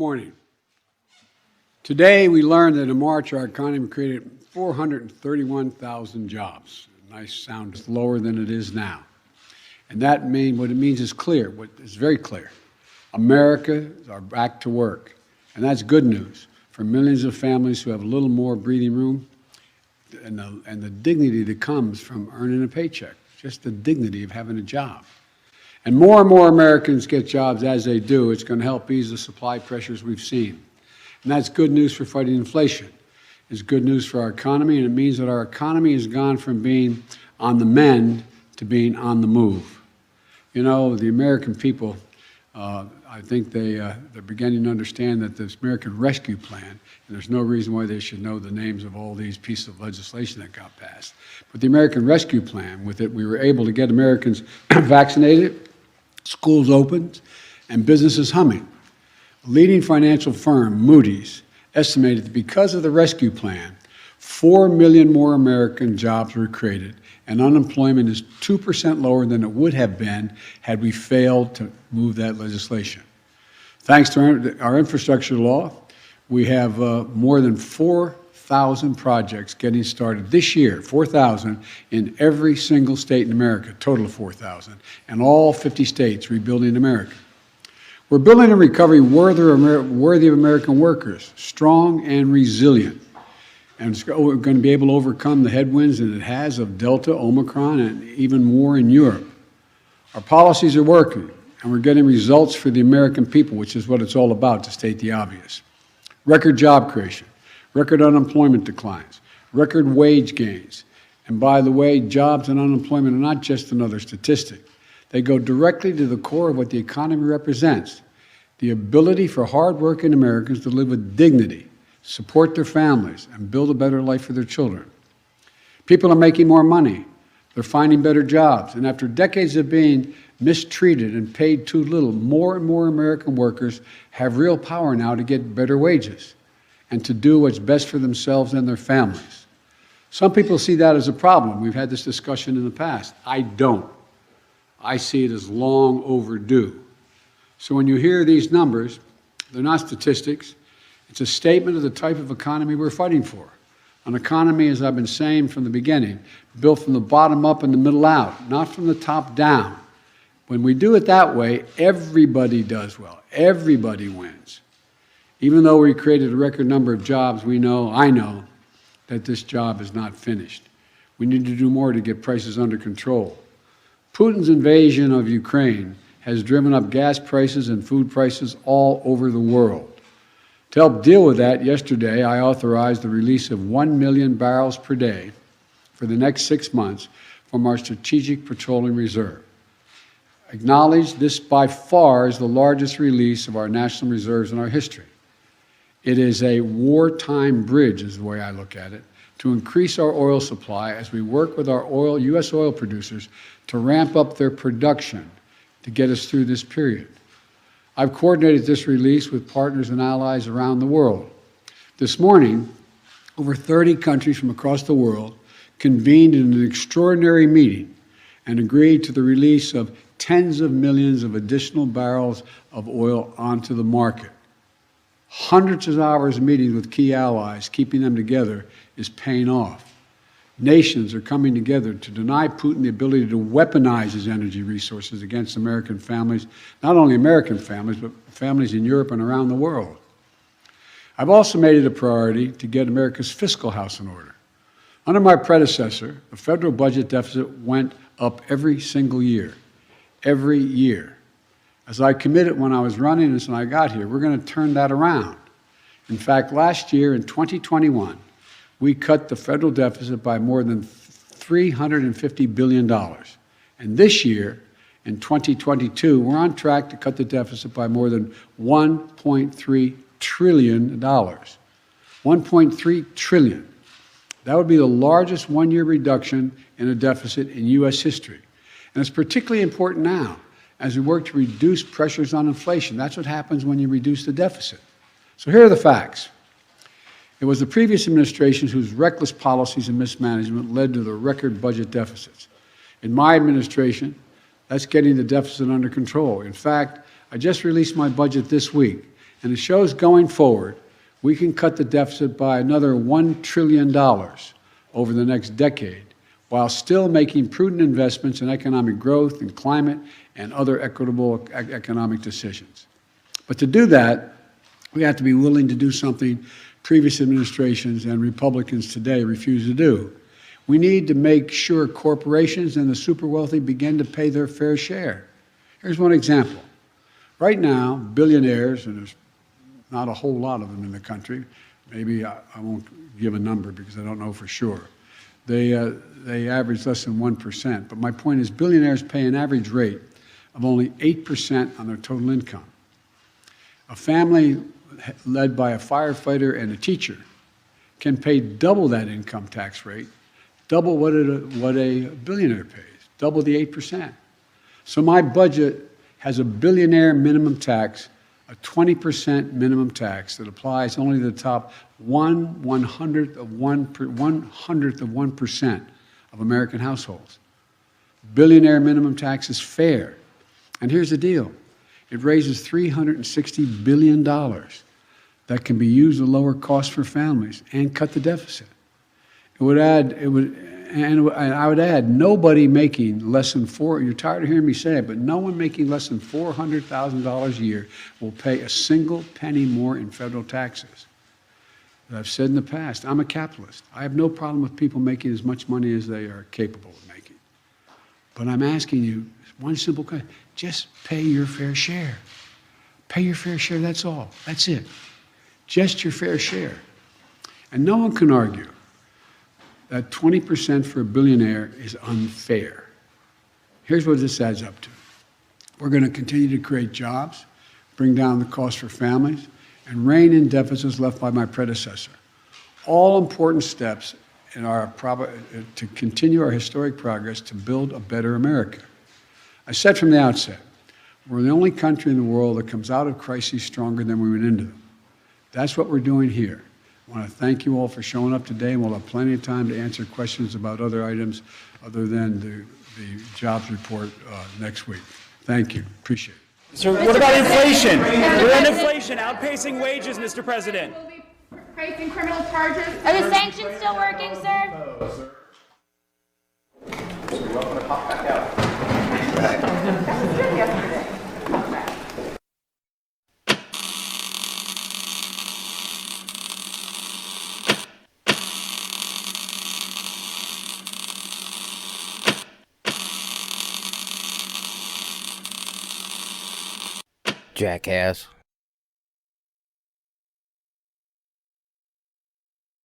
morning. Today we learned that in March our economy created 431,000 jobs. A nice sound, is lower than it is now. And that what it means is clear, it's very clear. Americans are back to work. And that's good news for millions of families who have a little more breathing room and the dignity that comes from earning a paycheck, just the dignity of having a job. And more Americans get jobs as they do. It's going to help ease the supply pressures we've seen. And that's good news for fighting inflation. It's good news for our economy, and it means that our economy has gone from being on the mend to being on the move. You know, the American people, I think they're beginning to understand that this American Rescue Plan, and there's no reason why they should know the names of all these pieces of legislation that got passed. But the American Rescue Plan, with it, we were able to get Americans vaccinated, schools opened, and businesses humming. A leading financial firm, Moody's, estimated that because of the rescue plan, 4 million more American jobs were created, and unemployment is 2% lower than it would have been had we failed to move that legislation. Thanks to our infrastructure law, we have more than 4,000 projects getting started this year, 4,000 in every single state in America, total of 4,000, and all 50 states rebuilding America. We're building a recovery worthy of American workers, strong and resilient. And we're going to be able to overcome the headwinds that it has of Delta, Omicron, and even more in Europe. Our policies are working, and we're getting results for the American people, which is what it's all about, to state the obvious. Record job creation, record unemployment declines, record wage gains. And by the way, jobs and unemployment are not just another statistic. They go directly to the core of what the economy represents, the ability for hardworking Americans to live with dignity, support their families, and build a better life for their children. People are making more money. They're finding better jobs. And after decades of being mistreated and paid too little, more and more American workers have real power now to get better wages and to do what's best for themselves and their families. Some people see that as a problem. We've had this discussion in the past. I don't. I see it as long overdue. So when you hear these numbers, they're not statistics. It's a statement of the type of economy we're fighting for. An economy, as I've been saying from the beginning, built from the bottom up and the middle out, not from the top down. When we do it that way, everybody does well. Everybody wins. Even though we created a record number of jobs, I know, that this job is not finished. We need to do more to get prices under control. Putin's invasion of Ukraine has driven up gas prices and food prices all over the world. To help deal with that, yesterday I authorized the release of 1 million barrels per day for the next 6 months from our Strategic Petroleum Reserve. Acknowledge this by far is the largest release of our national reserves in our history. It is a wartime bridge, is the way I look at it, to increase our oil supply as we work with our U.S. oil producers to ramp up their production to get us through this period. I've coordinated this release with partners and allies around the world. This morning, over 30 countries from across the world convened in an extraordinary meeting and agreed to the release of tens of millions of additional barrels of oil onto the market. Hundreds of hours of meetings with key allies, keeping them together, is paying off. Nations are coming together to deny Putin the ability to weaponize his energy resources against American families, not only American families, but families in Europe and around the world. I've also made it a priority to get America's fiscal house in order. Under my predecessor, the federal budget deficit went up every single year, every year. As I committed when I was running this and I got here, we're going to turn that around. In fact, last year in 2021, we cut the federal deficit by more than $350 billion. And this year, in 2022, we're on track to cut the deficit by more than $1.3 trillion. $1.3 trillion. That would be the largest one-year reduction in a deficit in U.S. history. And it's particularly important now as we work to reduce pressures on inflation. That's what happens when you reduce the deficit. So here are the facts. It was the previous administrations whose reckless policies and mismanagement led to the record budget deficits. In my administration, that's getting the deficit under control. In fact, I just released my budget this week, And it shows going forward, we can cut the deficit by another $1 trillion over the next decade, while still making prudent investments in economic growth and climate and other equitable economic decisions. But to do that, we have to be willing to do something previous administrations and Republicans today refuse to do. We need to make sure corporations and the super wealthy begin to pay their fair share. Here's one example. Right now, billionaires, and there's not a whole lot of them in the country, maybe I won't give a number because I don't know for sure. They average less than 1%. But my point is billionaires pay an average rate of only 8% on their total income. A family led by a firefighter and a teacher can pay double that income tax rate, double what a billionaire pays, double the 8%. So my budget has a billionaire minimum tax, a 20% minimum tax that applies only to the top 1/100th of 1% of American households. Billionaire minimum tax is fair. And here's the deal. It raises $360 billion that can be used to lower costs for families and cut the deficit. I would add, nobody making less than you're tired of hearing me say it, but no one making less than $400,000 a year will pay a single penny more in federal taxes. As I've said in the past, I'm a capitalist. I have no problem with people making as much money as they are capable of making. But I'm asking you one simple question. Just pay your fair share. Pay your fair share, that's all. That's it. Just your fair share. And no one can argue that 20% for a billionaire is unfair. Here's what this adds up to. We're going to continue to create jobs, bring down the cost for families, and rein in deficits left by my predecessor. All important steps in to continue our historic progress to build a better America. I said from the outset, we're the only country in the world that comes out of crises stronger than we went into them. That's what we're doing here. I want to thank you all for showing up today, and we'll have plenty of time to answer questions about other items other than the jobs report next week. Thank you. Appreciate it. So what about inflation? We're on inflation outpacing wages, Mr. President. Will be facing criminal charges. Are the sanctions still working, sir? So you're welcome to pop back out. That was good yesterday. Jackass.